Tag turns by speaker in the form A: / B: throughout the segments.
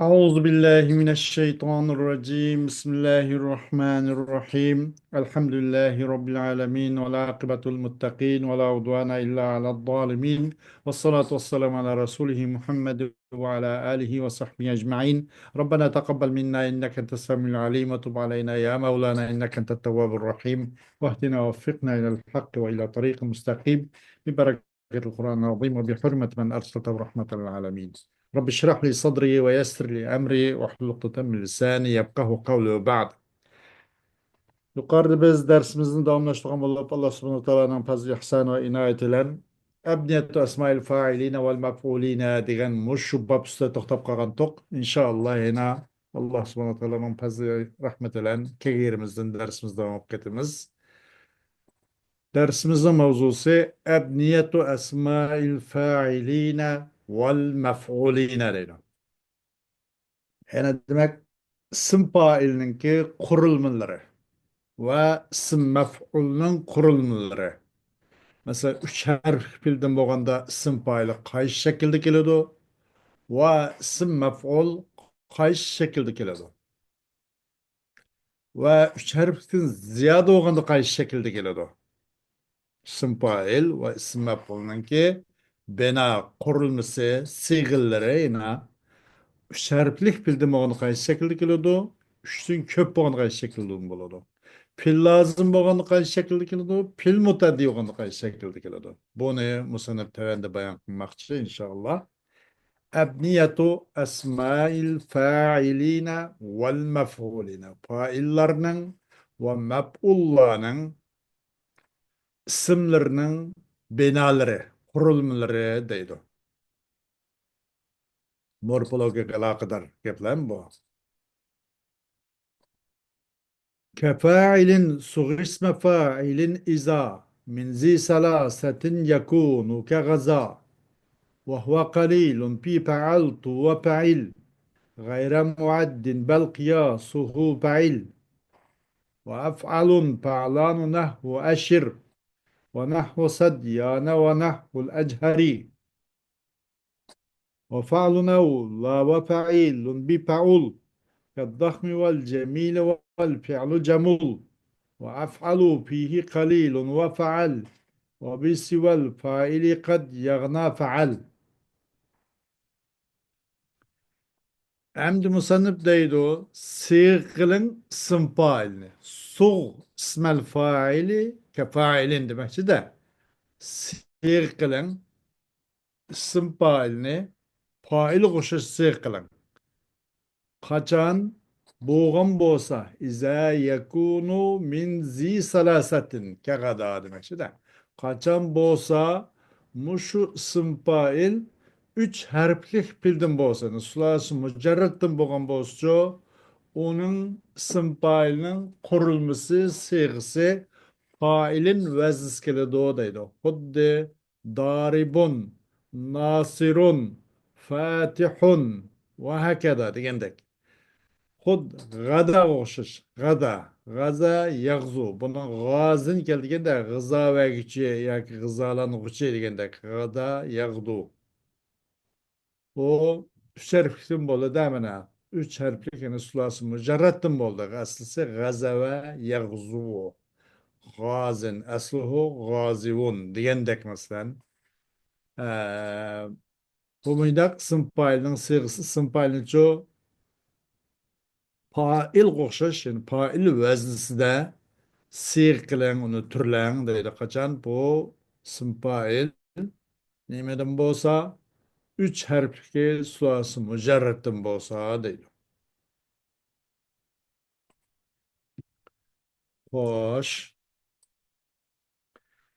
A: أعوذ بالله من الشيطان الرجيم بسم الله الرحمن الرحيم الحمد لله رب العالمين والعاقبة المتقين ولا عدوان إلا على الظالمين والصلاة والسلام على رسوله محمد وعلى آله وصحبه أجمعين. ربنا تقبل منا إنك أنت السميع العليم وتب علينا يا مولانا إنك أنت التواب الرحيم واهدنا ووفقنا إلى الحق وإلى طريق مستقيم ببركة القرآن العظيم وبحرمة من أرسلته رحمة للعالمين. رب اشرح لي صدري ويسر لي أمري واحلل عقدة من لساني يفقهوا قولي وبعد. Yukarıda biz dersimizin devamlaştırgan olup Allah subhanahu wa ta'ala'nın fazl ihsan ve inayet ilen Ebniyetu esmail failine vel mef'uline degan muşu bab üstüne toxtab kalgan tok. İnşallah yine Allah subhanahu wa ta'ala'nın fazl rahmet ilen kegirimizden dersimizden devam etimiz. Dersimizin mevzusu Ebniyetu esmail failine vel mef'uline deydi. Yani demek isim failininki kurulmaları ve isim mef'ulünün kurulmaları. Mesela üç harf bildim bolganda isim faili qaysi şekilde keledi ve isim mef'ul qaysi şekilde keledi. Ve üç harften ziyade bolganda qaysi şekilde keledi. İsim fail ve isim mef'ulününki bina kurulması, sigilleri yine şərplik bildim oğan qaysı şekilde keledi. Üçtün köp boğan qaysı şekilde boladı. Pil lazım boğan qaysı şekilde keledi. Pil mutaddi boğan qaysı şekilde keledi. Bunu musannif tevende bayan kılmakçı inşallah. Ebniyetu esmail fa'ilina vel mef'ulina. Faillerinin ve mef'ullarının isimlerinin binaları, kurulmaları deydi. Morfologik alakadar geplen bu. كفاعل صغر اسم فاعل إذا من ذي ثلاثة يكون كغزا وهو قليل في فعلت وفعل غير معد بل قياسه فعل وأفعل فعلان نحو أشر ونحو صديان ونحو الأجهري وفعل لا وفعيل بفعل كالضخم والجميل والفعل جمول وأفعل فيه قليل وفعل وبسوى الفاعل قد يغنى فعل. Emdi musannif deydu sığılın isim failini. Suğ ismel faili ke failin demekçi de sığılın isim failini faili koşuş sığılın. Kaçan boğan bolsa iza yekunu min zi salasatin ke kadar demekçi de kaçan bolsa muşu isim fail üç harflik bildim bolsa sulası mücerrettin boğan bolsa onun isim failinin kurulması sığısı failin vezis keledi o deydi. Huddi daribun nasirun fatihun ve hakeda degendek. Hud gada okşuş. Gada. Gaza yağzu. Bunun gazın geldiğinde gıza ve gücü ya ki gızalan gücü degende. Gada yağdu. O üç harfli boldu da mena. Üç harfli yani sulası mücerrettin boldu. Aslısı gaza ve yağzu. Gazın. Aslıhu gazivun. Diyendek mesela. Ee, Bu mıydak sımpaylının sığısı sımpaylının çoğu fail okşaş yani fail veznisi de sığ kılan onu türlen deydi. Kaçan bu sımpail nimeden bolsa üç harfli suası mücerretten bolsa deydi. Hoş.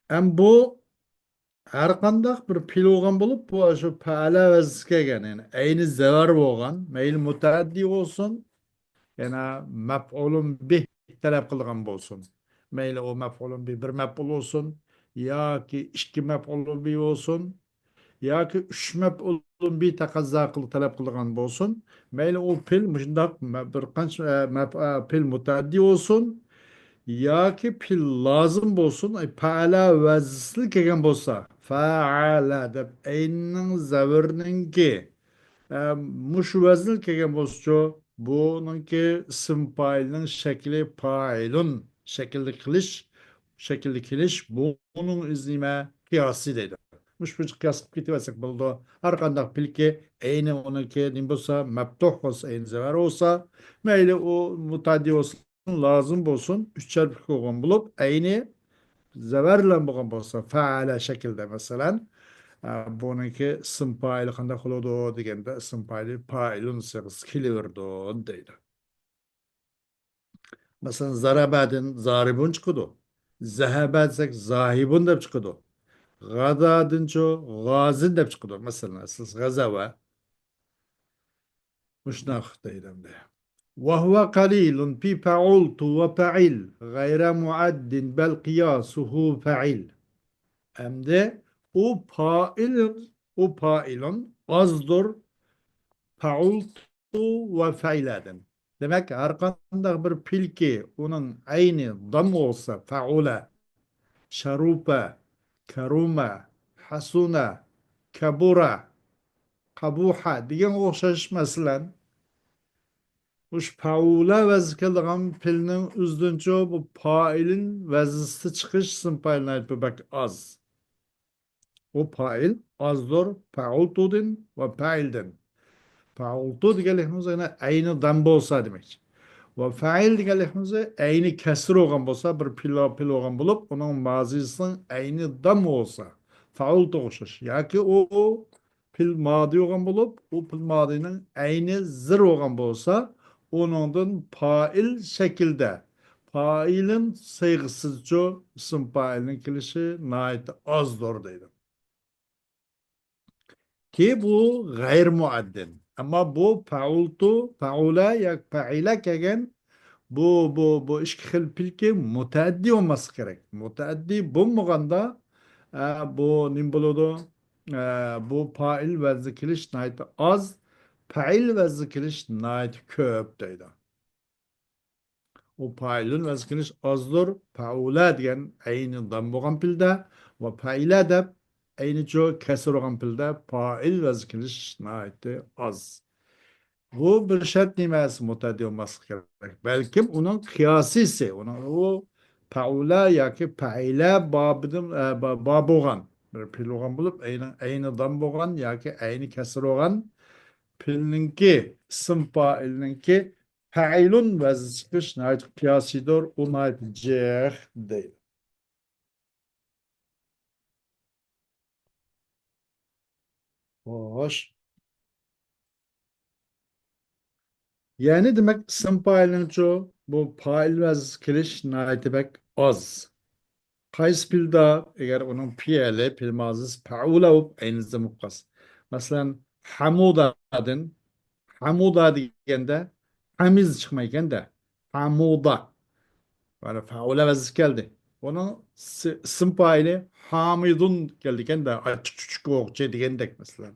A: Hem bu her kandak bir pil olgan bulup bu şu faala vezke yani aynı zevar olgan meyil mutaaddi olsun yana mef'ulun bih talep kılgan bolsun. Meyli o mef'ulun bih bir mef'ul olsun ya ki iki mef'ulun bih olsun ya ki üç mef'ulun bih takazza kıl talep kılgan bolsun. Meyli o pil müşindak bir kanç pil mutaaddi olsun ya ki pil lazım bolsun ay faala vazisli kegen bolsa faala dep eynin zavirnin ki Mush vezil kelgan bo'lsa buningki ism fa'ilning shakli fa'ilun shaklli kelish buning izlima qiyosi deydi. Mush bir qiyos qilib ketaversak bo'ldi. Har qanday pilki ayni uniki nim bo'lsa, maftuh bo'lsa, ayni zavar bo'lsa, mayli u mutaddi bo'lsin, lozim bo'lsin, uch charf bo'lgan bo'lib, ayni zavar bilan bo'lgan bo'lsa, faala shaklda masalan buniki ism faili qanday qiladi deganda ism faili failun sig'isi kelaverdi deydi. Masalan, zarabadin zaribun chiqadi. Zahaba desak zahibun deb chiqadi. G'adadincho g'azin deb chiqadi. Masalan, siz g'azava mushnaq deydi. وهو قليل في فعلت وفعل غير معد بل قياسه فعل. Hem de o failin azdır faultu ve feiladen. Demek her kandak bir pilki onun aynı dam olsa faula, şarupa, karuma, hasuna, kabura, kabuha diyen okşaş mesela uş faula vezkelgan pilinin üzdünçü bu failin vezisi çıkış sınpayına etbebek az. O fail azdır faultudin ve failden. Faultu deganligimiz yana ayni dam bo'lsa demek. Va fail deganligimiz ayni kasr bo'lgan bo'lsa, bir pil bo'lgan bo'lib, uning mazisining ayni dam bo'lsa, faultu o'xshash. Yoki u pil modi bo'lgan bo'lib, u pil modining ayni zir bo'lgan bo'lsa, uningdan fail shaklda failin sayg'isizcha ism failning kelishi nihoyat ozdir deydi. Ki bu gayr muaddin. Ama bu faultu, faula ya faila kegen bu iki xil pilki mutaaddi olması gerek. Mutaaddi bulmaganda bu nim buludu? Bu fail ve zikiriş nait az, fail ve zikiriş nait köp deydi. O failin ve zikiriş azdır. Faula diyen aynı dam boğan pilde ve faila da aynı çok kesir olan pilde fail ve zikiriş nait az. Bu bir şart nimesi mutaddi olması gerek. Belki onun kıyasisi, onun o faula ya ki faila babı olan bir pil olan bulup aynı dam boğan ya ki aynı kesir olan pilninki isim failinki failun vazisi çıkış nait kıyasidir o nait ceh değil. Hoş. Yani demek isim failinki bu fail vazisi kiliş nait demek az. Qaysi pilda eğer onun piyeli pil mazisi faula olup aynı muqas. Masalan hamuda degende hamiz çıkmayken de hamuda. Böyle faule vezis geldi. Onun isim faili hamidun geldiken de açık küçük okçe digendek mesela.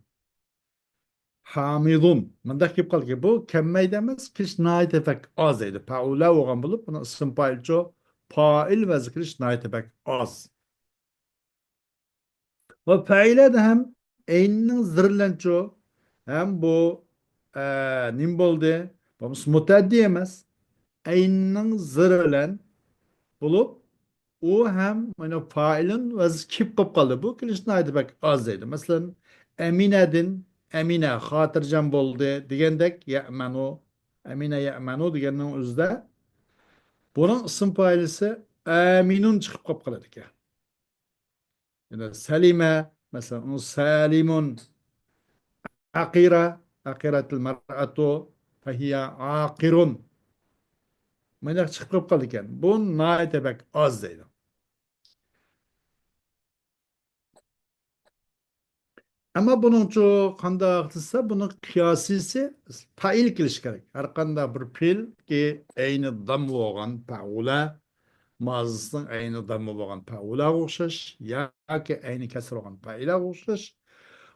A: Hamidun. Mındak gibi kaldı ki bu kemme demez kiş nait efek az dedi. Faule oğan bulup bunu isim fail ço fail ve zikriş nait efek az. Ve faile de hem eynin zırlenço hem bu nim boldu. Bu mutaddi emez. Eynin zırlen bulup o hem yani failin vazı kip kaldı. Bu kilişnaydı bak az deydi. Mesela eminedin emine hatırcam boldu diyendek ye'menu emine ye'menu diyenin özde bunun isim failisi eminun çıkıp kapkaladı ki. Yani selime mesela onu salimun akiretil mer'atu fehiye akirun Mınak çıkıp kaldı ki. Bu naite bak az deydi. Ama bunun çok kanda aktısa bunun kıyasisi fail kiliş gerek. Her kanda bir pil ki aynı dam olan faula mazısının aynı dam olan faula okşaş ya ki aynı kesir olan faila okşaş.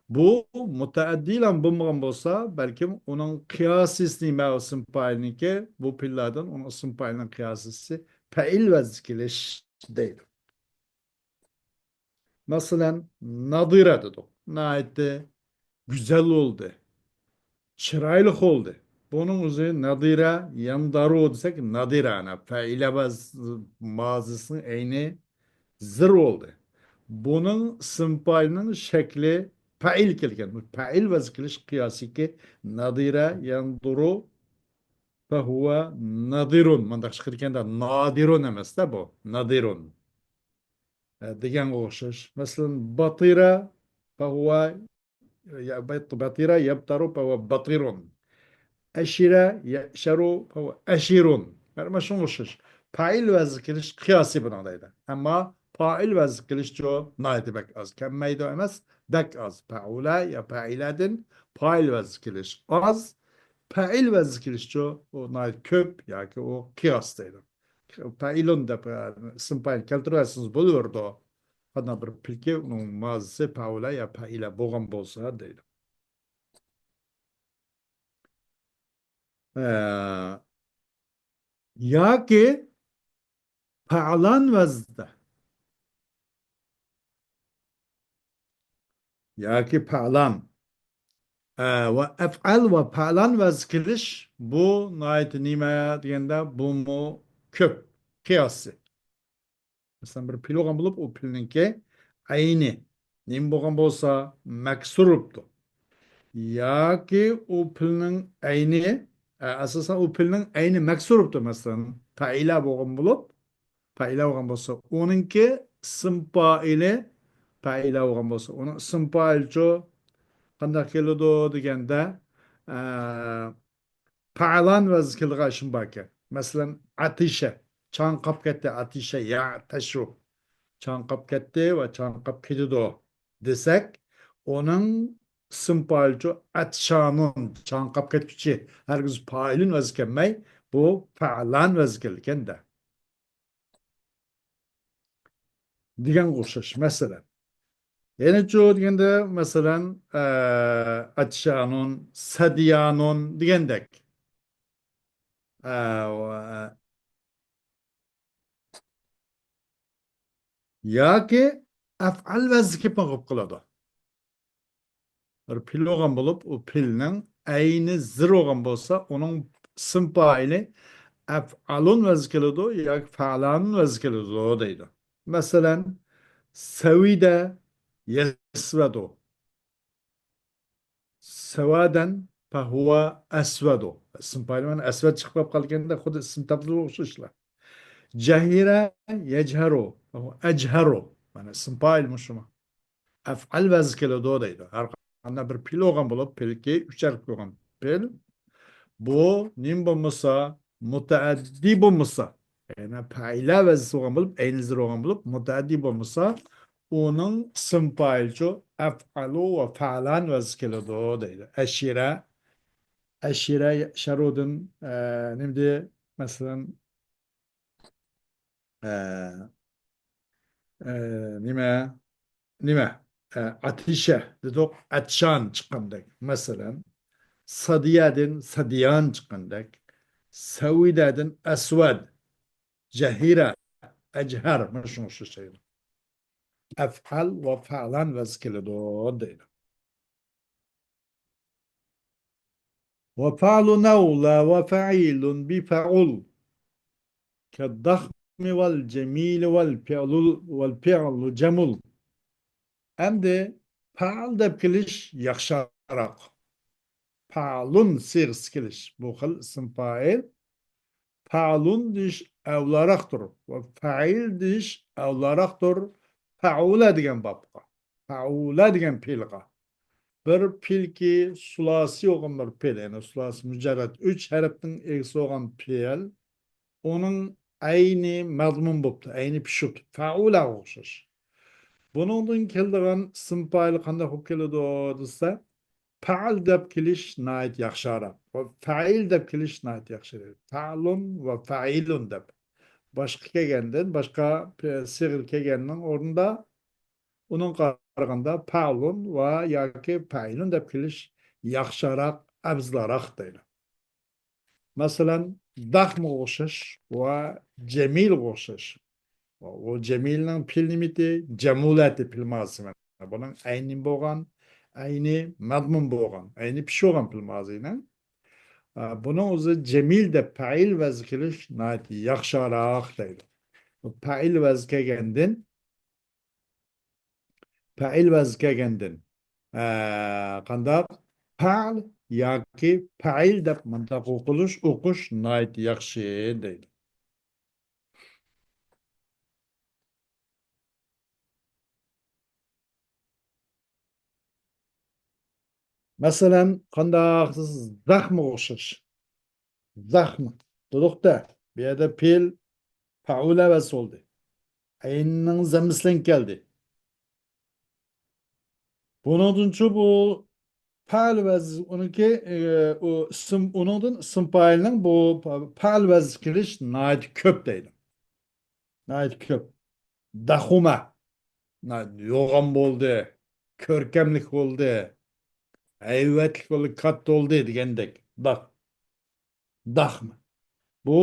A: Bu mutaaddilen bulmagan olsa belki onun kıyasisini mevsim failini ki bu pillerden onun isim failinin kıyasisi fail ve zikirleş değil. Mesela nadire dedik. Nayette güzel oldu. chiroyli oldu. Bunun o'zi nadira yamdaru desek nadirana faile ve mazısının eyni zır oldu. Bunun sımpayının şekli fail kelken. Fail vazikiliş kıyası ki nadira yanduru fehuve nadirun. Mandak şıkırken de nadirun emes de bu. Nadirun. Diyen oğuşuş. Mesela batira fehuve batira yabtaru fehuve batirun. Eşire yeşeru fehuve eşirun. Verme şunu oğuşuş. Fail vazikiliş kıyası bunadaydı. Ama fail vazikiliş çoğu naydı bek az. Kemmeydi emez bek az. Faula ya failadin fail vazikiliş az. Fail vazikiliş çoğu o naydı köp ya ki o kıyastaydı. Failun da isim fail keltirəsiniz buluyordu o. Hadi bir pilke onun mazisi faula ya faila boğan bolsa deydi. Ee, ya ki faalan vazda ya ki faalan ve ef'al ve faalan vazkiliş bu nayet nimeye diyende bu mu köp kıyası. Mesela bir pil olgan bulup o pilninki aynı. Nim bolgan bolsa meksuruptu. Ya ki o pilnin aynı asasen o pilnin aynı meksuruptu mesela. Faila bolgan bulup faila bolgan bolsa onunki sımpa ile faila bolgan bolsa onun sımpa ilço qandaq keladi deganda fa'lan ve zikirga işin baki. Mesela ateşe, çankap ketdi ateşe ya teşru. Çankap ketdi ve çankap ketidi desek, onun sımpalcı atşanın çankap ketkiçi herkes failin ve zikirmey, bu fa'lan ve zikirliken de. Digen kurşuş mesela. Yine çoğu degende mesela atşanın, sadiyanın digendek. Yoki af'al ve zikir mağlup kılады. Bir pil olgan bulup, o pilnin ayni zir olgan bolsa, onun sınpayini af'alun ve zikirlidi, yoki fa'lanun ve zikirlidi deydi. Mesela, sevide yesvedu. Sevaden fehuve esvedu. Sınpayını ben esved çıkıp kalkende xud isim tabdil oluşuşlar. Cehire yeceheru. Eceheru. Yani sınpayil muşuma. Af'al ve zikirlidi. Arqanda bir pil olgan bulup, pilki üçer olgan pil. Bu nim bulmasa, mutaaddi bulmasa. Yani faile ve olgan bulup, eynizir olgan bulup, mutaaddi bulmasa, onun sınpayilço af'alu ve fa'lan ve zikirlidi. Eşire şerudun nimdi mesela e, e, nime nime ateşe dedik atşan çıkandık mesela sadiyadin sadiyan çıkandık savidadin aswad cehira echar مش şu şey ef'al ve fa'lan ve zikirlidu değil ve fa'lu nevla ve fa'ilun bi fa'ul كالضخم والجميل والفعل cemul hem de faal da kiliş yakşarak faalun sirs kiliş bu xil isim fail faalun diş evlaraktır ve fail diş evlaraktır faula degan babqa faula degan pilqa bir pilki sulasi olgan bir pil yani sulasi mücerred 3 harfning egisi olgan pil onun aynı mazmun boptu, aynı pişuptu. Faula okşaş. Bunun keldiğen sımpaylı kanda hop kelidi o dese, faal dep keliş nait yakşara. Ve fail dep keliş nait yakşara. Faalun ve failun dep. Başka kegenden, başka sigir kegenden orunda onun karaganda faalun ve yaki failun dep keliş yakşarak, abzlarak deydi. Mesela dahm okşaş ve cemil okşaş. O cemilin pil nimiti cemuleti pil mazisi. Bunun aynin boğan Ayni madmun bo'lgan, ayni pishgan fil mazini. Buni o'zi jamil deb fa'il vazn qilish yaxshiroq deydi. Fa'il vazn kelgandan, fa'il vazn kelgandan qandoq fa'l yoki fa'il deb mundaq o'qish yaxshi deydi. Masalan, qandoq zaxmga o'xshash. Zaxm. To'liqda. Bu yerda fe'l fa'ula va soldi. Aynning zammislan keldi. Buningdan bu fa'l vaz uniki o ism uningdan ism fa'ilning bu fa'l vaz kirish nayt ko'p deydi. Nayt ko'p. Daxuma. Yo'g'on bo'ldi. Ko'rkamlik bo'ldi. Hayvatlik bo'ldi, katta bo'ldi degandek. Daxma. Bu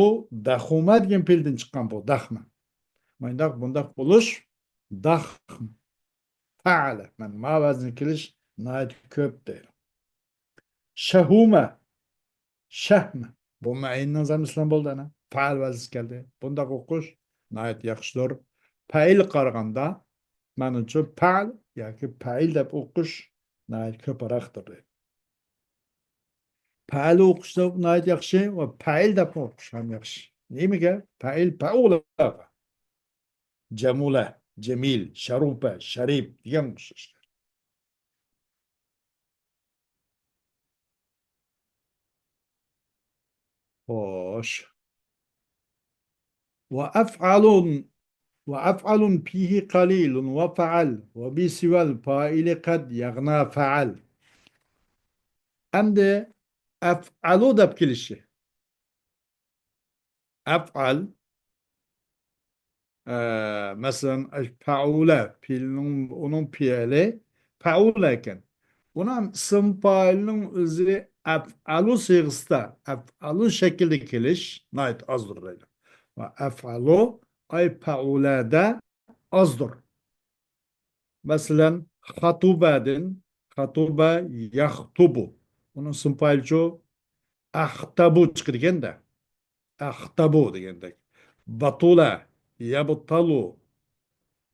A: daxuma degan fe'ldan chiqqan bu daxma. Bundaq bo'lish daxm fa'ala. Ma vazni kilish nayt ko'p deydi. Shahuma. Shahma. Bu ma'inning zamislan bo'ldi ana. Fa'al vazni keldi. Bundaq o'qish nayt yaxshidir. Fa'il qaraganda manimcha fa'al yoki fa'il deb o'qish nayt ko'proqdir deydi. Fa'il o'qishda nayt yaxshi va fa'il deb o'qish ham yaxshi. Nimaga? Fa'il fa'ula. Jamula, Jamil, Sharupa, Sharif degan o'xshashlar. Xo'sh. وأفعل وأفعل فيه قليل وفعل وبسوى الفاعل قد يغنى فعل. Endi af'alu deb kelishi. Af'al masalan faula filning onun fiili faula ekan. Uning ism failning o'zi af'alu siyg'isida af'alu shaklda kelish nayt azdir deydi. Va af'alu ay faulada azdir. Masalan xatubadin xatuba yaxtubu. Uning ism failcho axtabu chiqdi deganda. Axtabu degandek. Batula yabtalu.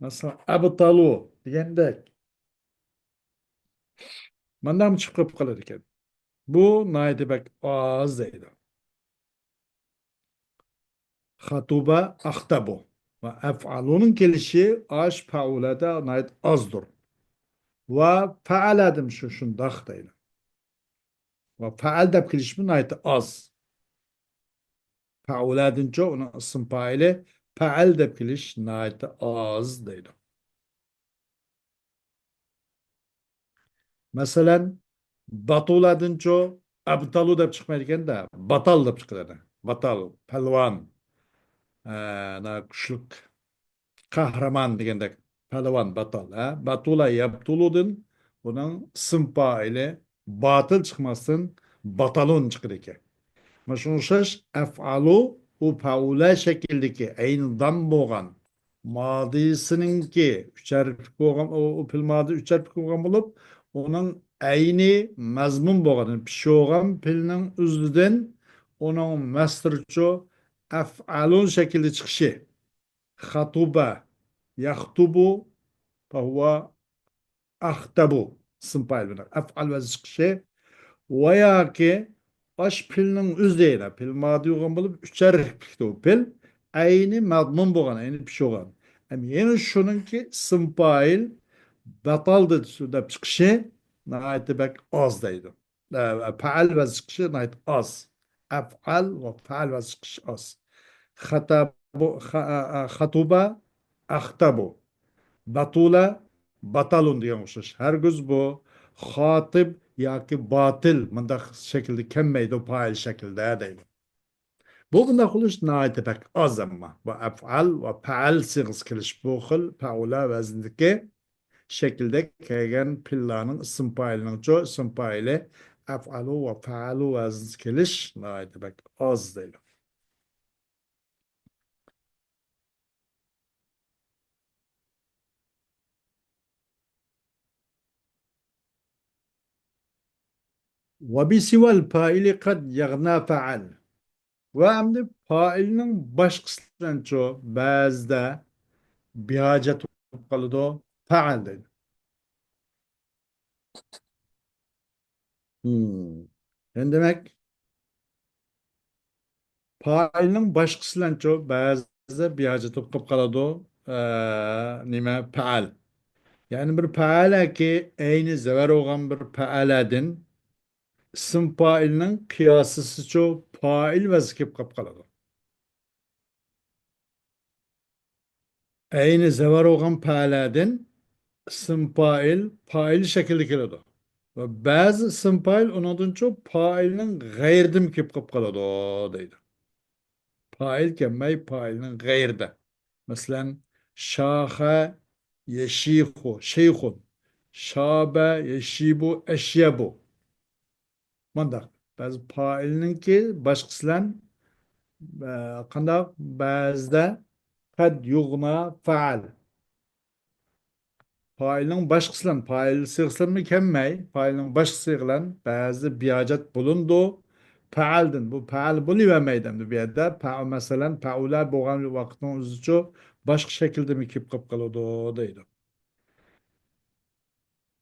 A: Mesela abtalu degandek. Mandan chiqib qolar ekan. Bu naydibak oz deydi. Xatuba axtabu. Va af'alunun kelishi ash faulada nayd azdur. Va faaladim shu shundaq deydi. Va faal deb kelishmi nayd az. Fauladincha uni ism faili faal deb kelish nayd az deydi. Masalan, batuladincho abtalu deb chiqmaydi ekanda, batal deb chiqadi. Batal, palvon, kuchlik, qahramon degandek, palvon, batal. Batula yabtuludin buning ism faili batil chiqmasdan batalun chiqadi ekan. Mana shunga o'xshash af'alu u faula shakldagi ayni dam bo'lgan modiysininki uch harflik bo'lgan u fil modi uch harflik bo'lgan bo'lib, uning ayni mazmun bo'lgan pishgan filning o'zidan uning mastircho af'alun shaklida chiqishi xatuba yaxtubu fahuva axtabu ism fa'il bilan af'al va chiqishi va yoki osh pilning o'zida pil modi bo'lgan bo'lib uchar o pil ayni madmun bo'lgan ayni pishgan yana shuningki ism fa'il batal deb chiqishi bak oz deydi. Faal va chiqishi oz. Af'al va faal va chiqishi oz. Xatuba axtabu. Batula batalun degan o'xshash. Hargiz bu xotib yoki botil bundaq shaklda kelmaydi fail shaklda deydi. Bu bunday qilish bak oz ammo va af'al va faal sig'iz kelish bu xil faula vaznidagi shaklda kelgan pillarning ism failining ism faili af'alu va faalu vazn kelish bak oz deydi. Ve bi sivel faili kad yagna faal. Ve hem failinin başkasından çoğu bazda bir hacet kalıdo faal dedi. Hmm. Yani demek failinin başkasından çoğu bazda bir hacet kalıdo nime faal. Yani bir faale ki aynı zever olan bir faaladın isim failinin kıyasısı çoğu fail vazikip kapkaladı. Aynı zever olan faaladın isim fail şekilde keledi. Ve bazı isim fail ondan çok failinin gayridim kip kapkaladı deydi. Fail kemmey failinin gayride. Mesela şaha yeşihu şeyhun. Şabe yeşibu eşyebu. Mandak. Bazı failinin ki başkasılan kandak bazda kad yugna faal. Failin başkasılan fail sığsın mükemmel. Failin başkasılan bazı biacet bulundu. Faaldın. Bu faal buluvermeydim bir yerde. Mesela faular boğan vaktin uzucu başka şekilde mi kip kapkalıdı deydi.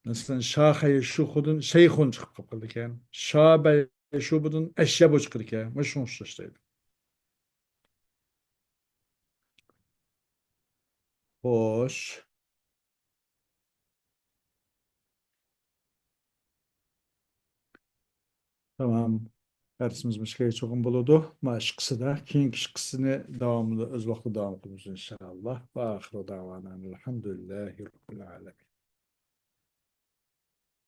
A: Mesela şahaya şu hudun şeyhun çıkıp kapkalıyken. Şabe şu budun eşya bu çıkırken. Mışın işte. Hoş. Tamam. Dersimiz müşkil çok buludu. Maşkısı da. Kiyinki şıkkısını devamlı, öz vakti devam kılıyoruz inşallah. Ve ahiru davanan elhamdülillahi rabbil alemin.